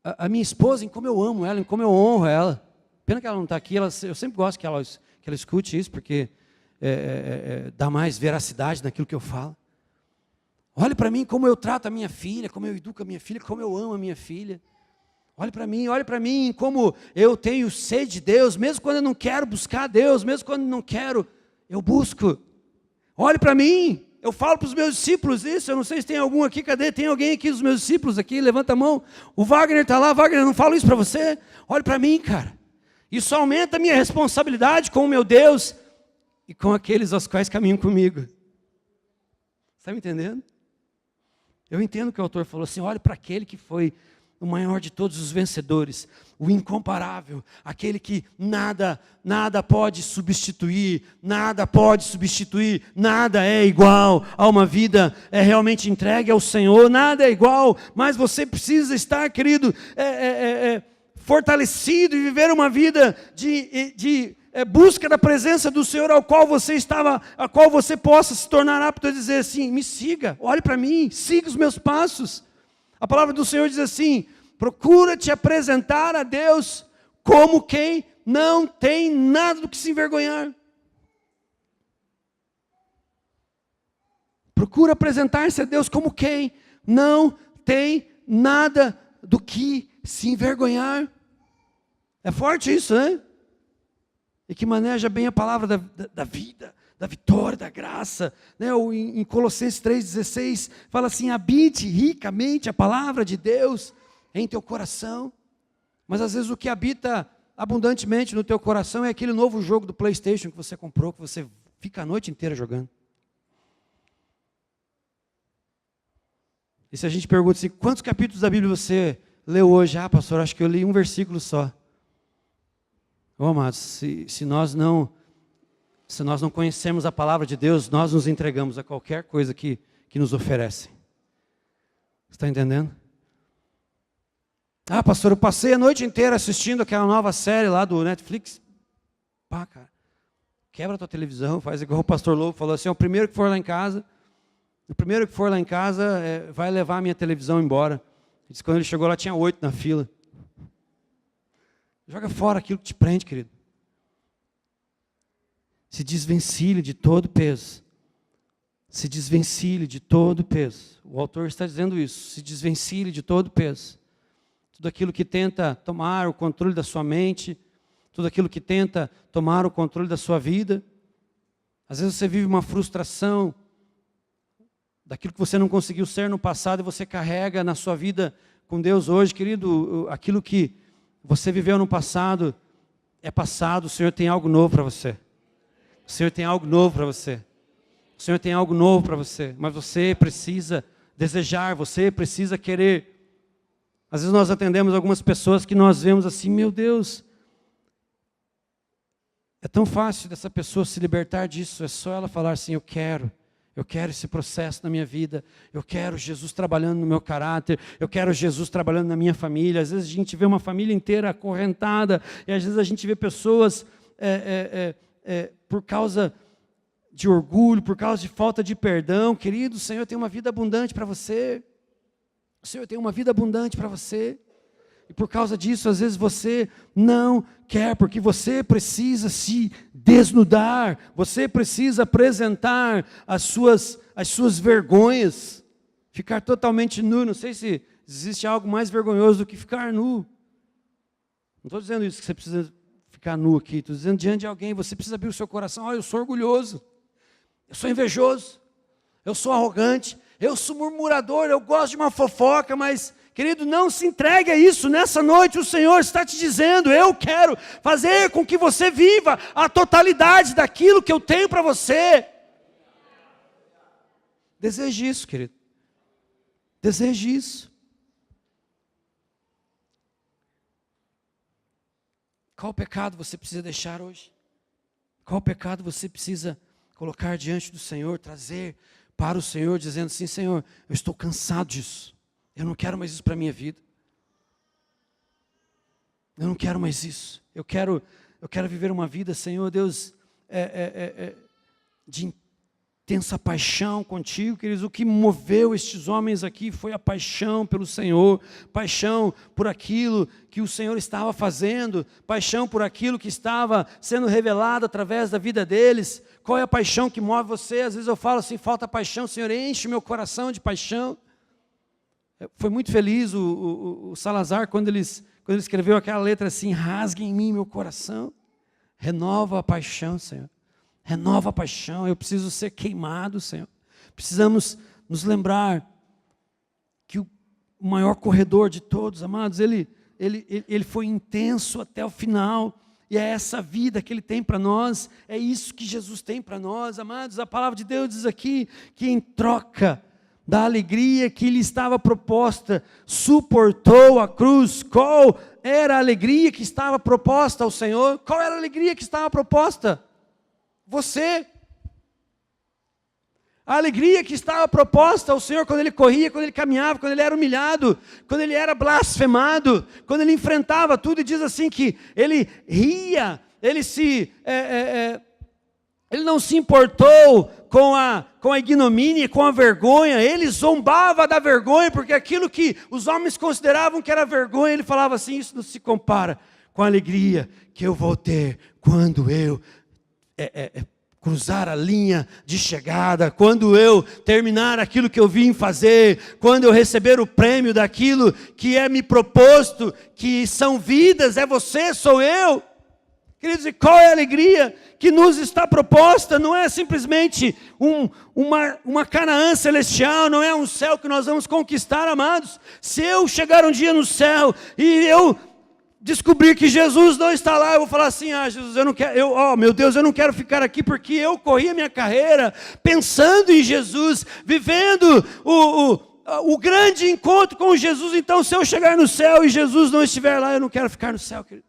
a minha esposa, em como eu amo ela, em como eu honro ela. Pena que ela não está aqui, eu sempre gosto que ela escute isso, porque dá mais veracidade naquilo que eu falo. Olhe para mim como eu trato a minha filha, como eu educo a minha filha, como eu amo a minha filha. Olhe para mim como eu tenho sede de Deus, mesmo quando eu não quero buscar Deus, mesmo quando não quero, eu busco. Olhe para mim, eu falo para os meus discípulos isso, eu não sei se tem algum aqui, cadê? Tem alguém aqui dos meus discípulos aqui? Levanta a mão. O Wagner está lá. Wagner, eu não falo isso para você? Olha para mim, cara. Isso aumenta a minha responsabilidade com o meu Deus e com aqueles aos quais caminham comigo. Está me entendendo? Eu entendo que o autor falou assim, olha para aquele que foi o maior de todos os vencedores, o incomparável, aquele que nada pode substituir, nada é igual a uma vida realmente entregue ao Senhor, nada é igual, mas você precisa estar, querido, fortalecido e viver uma vida de busca da presença do Senhor, a qual você possa se tornar apto a dizer assim, me siga, olhe para mim, siga os meus passos. A palavra do Senhor diz assim, procura te apresentar a Deus como quem não tem nada do que se envergonhar. Procura apresentar-se a Deus como quem não tem nada do que se envergonhar. É forte isso, né? E que maneja bem a palavra da vida, da vitória, da graça. Né? Em Colossenses 3,16, fala assim, habite ricamente a palavra de Deus em teu coração. Mas às vezes o que habita abundantemente no teu coração é aquele novo jogo do PlayStation que você comprou, que você fica a noite inteira jogando. E se a gente pergunta assim, quantos capítulos da Bíblia você leu hoje? Ah, pastor, acho que eu li um versículo só. Oh, amados, se nós não conhecemos a palavra de Deus, nós nos entregamos a qualquer coisa que nos oferecem. Você está entendendo? Ah, pastor, eu passei a noite inteira assistindo aquela nova série lá do Netflix. Pá, cara, quebra a tua televisão, faz igual o pastor Lobo falou assim, o primeiro que for lá em casa, vai levar a minha televisão embora. Ele disse, quando ele chegou lá tinha 8 na fila. Joga fora aquilo que te prende, querido. Se desvencilhe de todo peso. Se desvencilhe de todo peso. O autor está dizendo isso. Se desvencilhe de todo peso. Tudo aquilo que tenta tomar o controle da sua mente. Tudo aquilo que tenta tomar o controle da sua vida. Às vezes você vive uma frustração daquilo que você não conseguiu ser no passado e você carrega na sua vida com Deus hoje. Querido, aquilo que você viveu no passado, é passado, o Senhor tem algo novo para você. O Senhor tem algo novo para você. O Senhor tem algo novo para você. Mas você precisa desejar, você precisa querer. Às vezes nós atendemos algumas pessoas que nós vemos assim, meu Deus, é tão fácil dessa pessoa se libertar disso, é só ela falar assim, eu quero esse processo na minha vida, eu quero Jesus trabalhando no meu caráter, eu quero Jesus trabalhando na minha família. Às vezes a gente vê uma família inteira acorrentada, e às vezes a gente vê pessoas por causa de orgulho, por causa de falta de perdão. Querido, o Senhor tem uma vida abundante para você, o Senhor tem uma vida abundante para você. E por causa disso, às vezes você não quer, porque você precisa se desnudar, você precisa apresentar as suas vergonhas, ficar totalmente nu. Não sei se existe algo mais vergonhoso do que ficar nu. Não estou dizendo isso que você precisa ficar nu aqui, estou dizendo diante de alguém, você precisa abrir o seu coração. Eu sou orgulhoso, eu sou invejoso, eu sou arrogante, eu sou murmurador, eu gosto de uma fofoca, mas... Querido, não se entregue a isso. Nessa noite o Senhor está te dizendo, eu quero fazer com que você viva a totalidade daquilo que eu tenho para você. Deseje isso, querido. Deseje isso. Qual pecado você precisa deixar hoje? Qual pecado você precisa colocar diante do Senhor, trazer para o Senhor, dizendo assim, Senhor, eu estou cansado disso. Eu não quero mais isso para a minha vida. Eu não quero mais isso. Eu quero viver uma vida, Senhor Deus, de intensa paixão contigo, queridos. O que moveu estes homens aqui foi a paixão pelo Senhor, paixão por aquilo que o Senhor estava fazendo, paixão por aquilo que estava sendo revelado através da vida deles. Qual é a paixão que move você? Às vezes eu falo assim, falta paixão, Senhor, enche meu coração de paixão. Foi muito feliz o Salazar quando ele escreveu aquela letra assim, rasgue em mim meu coração, renova a paixão, Senhor, renova a paixão, eu preciso ser queimado, Senhor, Precisamos nos lembrar que o maior corredor de todos, amados, ele foi intenso até o final. E é essa vida que Ele tem para nós, é isso que Jesus tem para nós, amados. A palavra de Deus diz aqui que em troca da alegria que lhe estava proposta, suportou a cruz. Qual era a alegria que estava proposta ao Senhor? Qual era a alegria que estava proposta? Você. A alegria que estava proposta ao Senhor quando Ele corria, quando Ele caminhava, quando Ele era humilhado, quando Ele era blasfemado, quando Ele enfrentava tudo, e diz assim que Ele ria, Ele não se importou com a ignomínia, com a vergonha, Ele zombava da vergonha, porque aquilo que os homens consideravam que era vergonha, Ele falava assim, isso não se compara com a alegria que eu vou ter quando eu cruzar a linha de chegada, quando eu terminar aquilo que eu vim fazer, quando eu receber o prêmio daquilo que é me proposto, que são vidas, é você, sou eu. Queridos, e qual é a alegria que nos está proposta? Não é simplesmente uma Canaã celestial, não é um céu que nós vamos conquistar, amados. Se eu chegar um dia no céu e eu descobrir que Jesus não está lá, eu vou falar assim, Jesus, eu não quero, meu Deus, eu não quero ficar aqui porque eu corri a minha carreira pensando em Jesus, vivendo o grande encontro com Jesus. Então, se eu chegar no céu e Jesus não estiver lá, eu não quero ficar no céu, querido.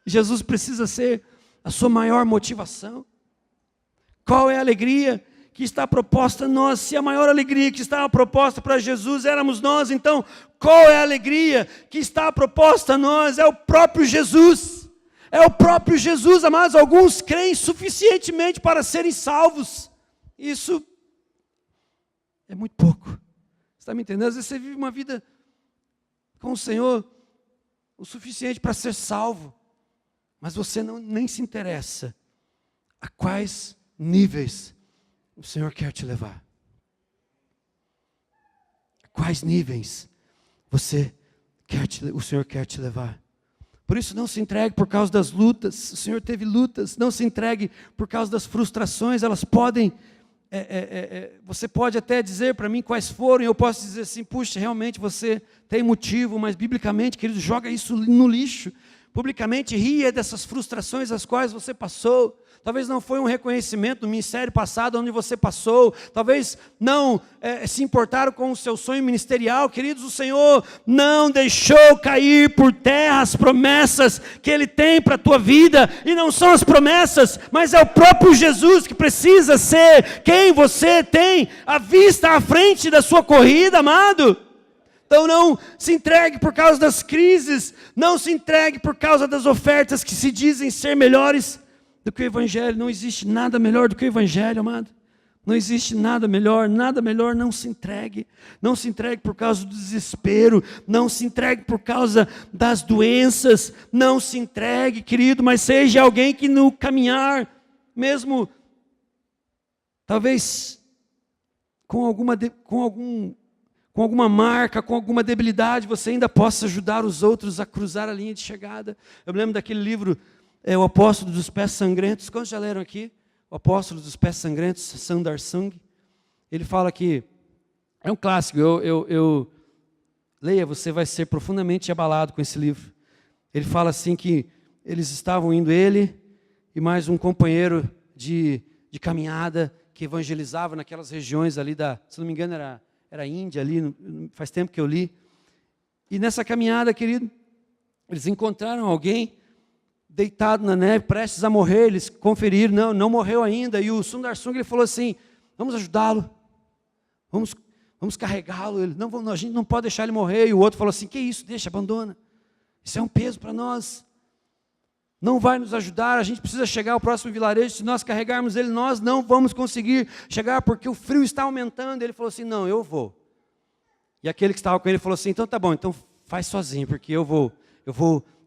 Jesus precisa ser a sua maior motivação. Qual é a alegria que está proposta a nós? Se a maior alegria que estava proposta para Jesus éramos nós, então qual é a alegria que está proposta a nós? É o próprio Jesus. É o próprio Jesus, amados. Alguns creem suficientemente para serem salvos. Isso é muito pouco. Você está me entendendo? Às vezes você vive uma vida com o Senhor o suficiente para ser salvo, mas você nem se interessa a quais níveis o Senhor quer te levar. A quais níveis o Senhor quer te levar. Por isso, não se entregue por causa das lutas. O Senhor teve lutas. Não se entregue por causa das frustrações. Elas podem... você pode até dizer para mim quais foram, e eu posso dizer assim, puxa, realmente você tem motivo, mas biblicamente, querido, joga isso no lixo. Publicamente ria dessas frustrações as quais você passou. Talvez não foi um reconhecimento no ministério passado onde você passou. Talvez não se importaram com o seu sonho ministerial. Queridos, o Senhor não deixou cair por terra as promessas que Ele tem para a tua vida. E não são as promessas, mas é o próprio Jesus que precisa ser quem você tem à vista, à frente da sua corrida, amado. Então não se entregue por causa das crises, não se entregue por causa das ofertas que se dizem ser melhores do que o Evangelho. Não existe nada melhor do que o Evangelho, amado. Não existe nada melhor, não se entregue. Não se entregue por causa do desespero, não se entregue por causa das doenças, não se entregue, querido, mas seja alguém que no caminhar, mesmo, talvez com alguma marca, com alguma debilidade, você ainda possa ajudar os outros a cruzar a linha de chegada. Eu me lembro daquele livro, O Apóstolo dos Pés Sangrentos. Quantos já leram aqui? O Apóstolo dos Pés Sangrentos, Sundar Singh. Ele fala que, é um clássico, leia, você vai ser profundamente abalado com esse livro. Ele fala assim que eles estavam indo, ele e mais um companheiro de caminhada, que evangelizava naquelas regiões ali se não me engano era Índia ali, faz tempo que eu li. E nessa caminhada, querido, eles encontraram alguém deitado na neve, prestes a morrer. Eles conferiram, não morreu ainda. E o Sundar Singh, ele falou assim, vamos ajudá-lo, vamos carregá-lo. A gente não pode deixar ele morrer. E o outro falou assim, que isso, deixa, abandona. Isso é um peso para nós. Não vai nos ajudar, a gente precisa chegar ao próximo vilarejo. Se nós carregarmos ele, nós não vamos conseguir chegar, porque o frio está aumentando. Ele falou assim, não, eu vou. E aquele que estava com ele falou assim, então tá bom, então faz sozinho, porque eu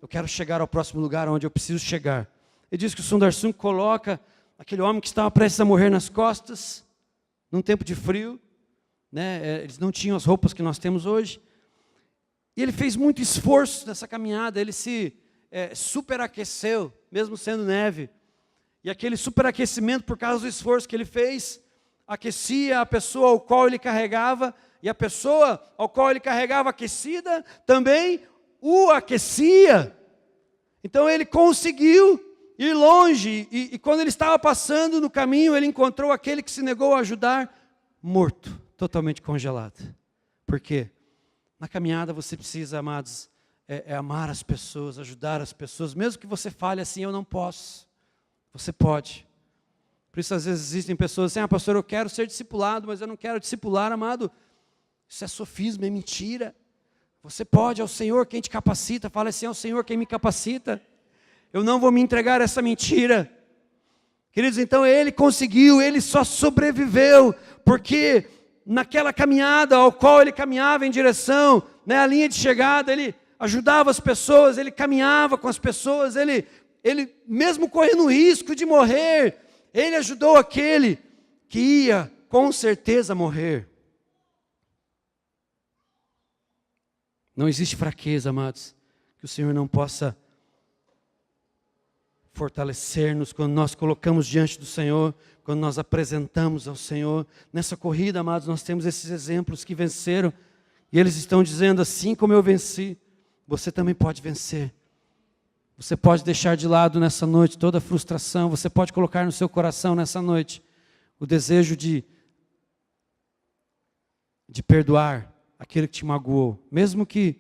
quero chegar ao próximo lugar onde eu preciso chegar. Ele diz que o Sundar Singh coloca aquele homem que estava prestes a morrer nas costas, num tempo de frio, né? Eles não tinham as roupas que nós temos hoje. E ele fez muito esforço nessa caminhada, ele se superaqueceu, mesmo sendo neve. E aquele superaquecimento, por causa do esforço que ele fez, aquecia a pessoa ao qual ele carregava, e a pessoa ao qual ele carregava aquecida também o aquecia. Então ele conseguiu ir longe, e quando ele estava passando no caminho, ele encontrou aquele que se negou a ajudar, morto, totalmente congelado. Por quê? Na caminhada você precisa, amados, amar as pessoas, ajudar as pessoas, mesmo que você fale assim, eu não posso. Você pode. Por isso às vezes existem pessoas assim, pastor, eu quero ser discipulado, mas eu não quero discipular, amado. Isso é sofisma, é mentira. Você pode, é o Senhor quem te capacita. Fala assim, é o Senhor quem me capacita. Eu não vou me entregar a essa mentira. Queridos, então ele conseguiu, ele só sobreviveu, porque naquela caminhada ao qual ele caminhava em direção, à linha de chegada, ele ajudava as pessoas, ele caminhava com as pessoas, ele mesmo correndo o risco de morrer, ele ajudou aquele que ia com certeza morrer. Não existe fraqueza, amados, que o Senhor não possa fortalecer-nos quando nós colocamos diante do Senhor, quando nós apresentamos ao Senhor. Nessa corrida, amados, nós temos esses exemplos que venceram, e eles estão dizendo, assim como eu venci, você também pode vencer. Você pode deixar de lado nessa noite toda a frustração, você pode colocar no seu coração nessa noite o desejo de perdoar aquele que te magoou, mesmo que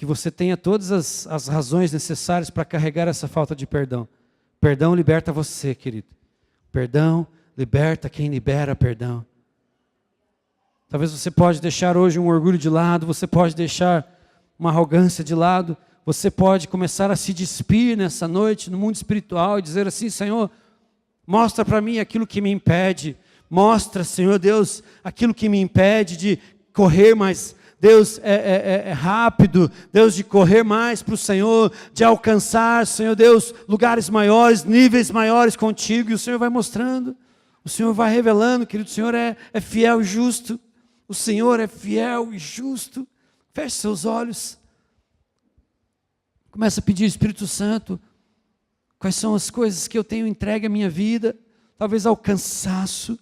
você tenha todas as razões necessárias para carregar essa falta de perdão. Perdão liberta você, querido. Perdão liberta quem libera perdão. Talvez você pode deixar hoje um orgulho de lado, você pode deixar uma arrogância de lado, você pode começar a se despir nessa noite no mundo espiritual e dizer assim, Senhor, mostra para mim aquilo que me impede. Mostra, Senhor Deus, aquilo que me impede de correr mais, Deus, rápido, Deus, de correr mais para o Senhor, de alcançar, Senhor Deus, lugares maiores, níveis maiores contigo, e o Senhor vai mostrando, o Senhor vai revelando, querido, o Senhor é fiel e justo, o Senhor é fiel e justo. Feche seus olhos, começa a pedir, Espírito Santo, quais são as coisas que eu tenho entregue à minha vida, talvez ao cansaço,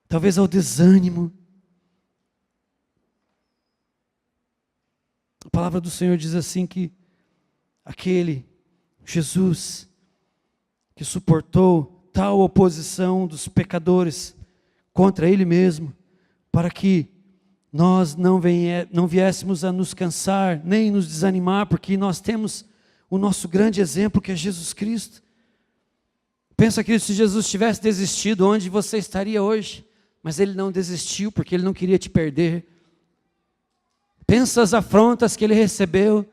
talvez ao desânimo. A palavra do Senhor diz assim que aquele, Jesus, que suportou tal oposição dos pecadores contra Ele mesmo, para que nós não viéssemos a nos cansar, nem nos desanimar, porque nós temos o nosso grande exemplo que é Jesus Cristo. Pensa que se Jesus tivesse desistido, onde você estaria hoje? Mas Ele não desistiu, porque Ele não queria te perder. Pensa as afrontas que Ele recebeu,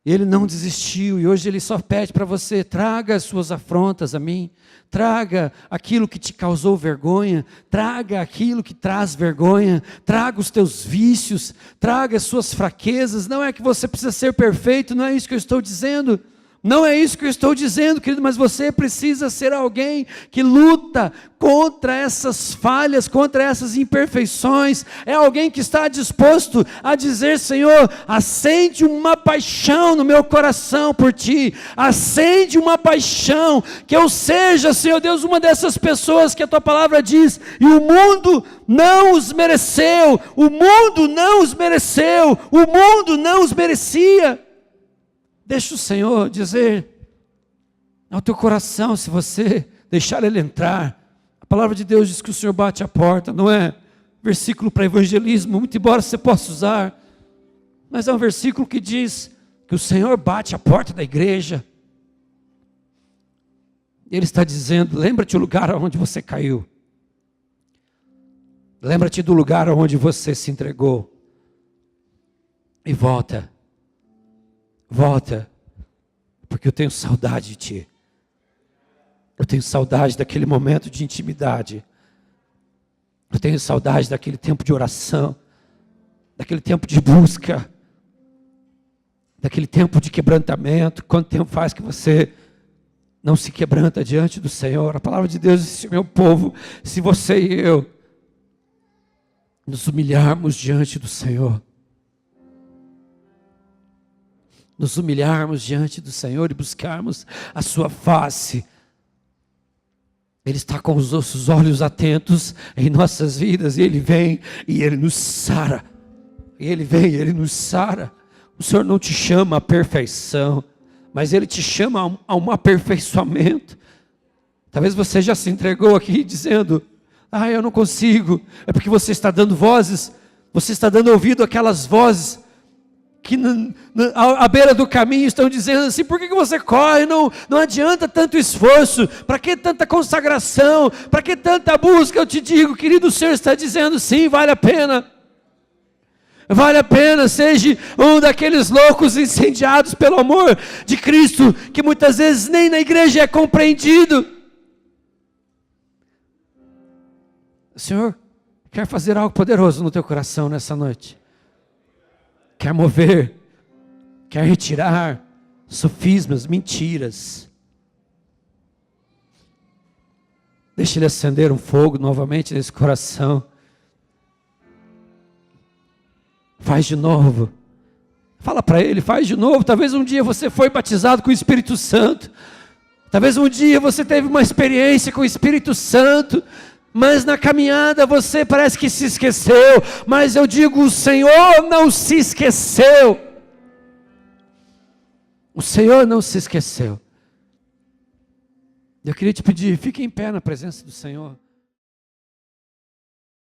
e Ele não desistiu, e hoje Ele só pede para você, traga as suas afrontas a mim, traga aquilo que te causou vergonha, traga aquilo que traz vergonha, traga os teus vícios, traga as suas fraquezas. Não é que você precisa ser perfeito, não é isso que eu estou dizendo. Não é isso que eu estou dizendo, querido, mas você precisa ser alguém que luta contra essas falhas, contra essas imperfeições. É alguém que está disposto a dizer, Senhor, acende uma paixão no meu coração por Ti. Acende uma paixão, que eu seja, Senhor Deus, uma dessas pessoas que a Tua palavra diz, e o mundo não os mereceu, o mundo não os mereceu, o mundo não os merecia. Deixa o Senhor dizer ao teu coração, se você deixar Ele entrar. A palavra de Deus diz que o Senhor bate a porta, não é versículo para evangelismo, muito embora você possa usar, mas é um versículo que diz que o Senhor bate a porta da igreja. Ele está dizendo, lembra-te do lugar onde você caiu. Lembra-te do lugar onde você se entregou. E volta. Volta, porque eu tenho saudade de Ti. Eu tenho saudade daquele momento de intimidade. Eu tenho saudade daquele tempo de oração, daquele tempo de busca, daquele tempo de quebrantamento. Quanto tempo faz que você não se quebranta diante do Senhor? A palavra de Deus diz, meu povo, se você e eu nos humilharmos diante do Senhor, nos humilharmos diante do Senhor e buscarmos a sua face, Ele está com os nossos olhos atentos em nossas vidas, e Ele vem e Ele nos sara. E Ele vem e Ele nos sara. O Senhor não te chama à perfeição, mas Ele te chama a um aperfeiçoamento. Talvez você já se entregou aqui dizendo: eu não consigo. É porque você está dando vozes, você está dando ouvido àquelas vozes que à beira do caminho estão dizendo assim: por que você corre? Não adianta tanto esforço, para que tanta consagração, para que tanta busca? Eu te digo, querido, o Senhor está dizendo: sim, vale a pena. Vale a pena, seja um daqueles loucos incendiados pelo amor de Cristo, que muitas vezes nem na igreja é compreendido. O Senhor quer fazer algo poderoso no teu coração nessa noite. Quer mover, quer retirar sofismas, mentiras. Deixa Ele acender um fogo novamente nesse coração. Faz de novo. Fala para Ele, faz de novo. Talvez um dia você foi batizado com o Espírito Santo. Talvez um dia você teve uma experiência com o Espírito Santo. Mas na caminhada você parece que se esqueceu. Mas eu digo, o Senhor não se esqueceu. O Senhor não se esqueceu. Eu queria te pedir, fique em pé na presença do Senhor.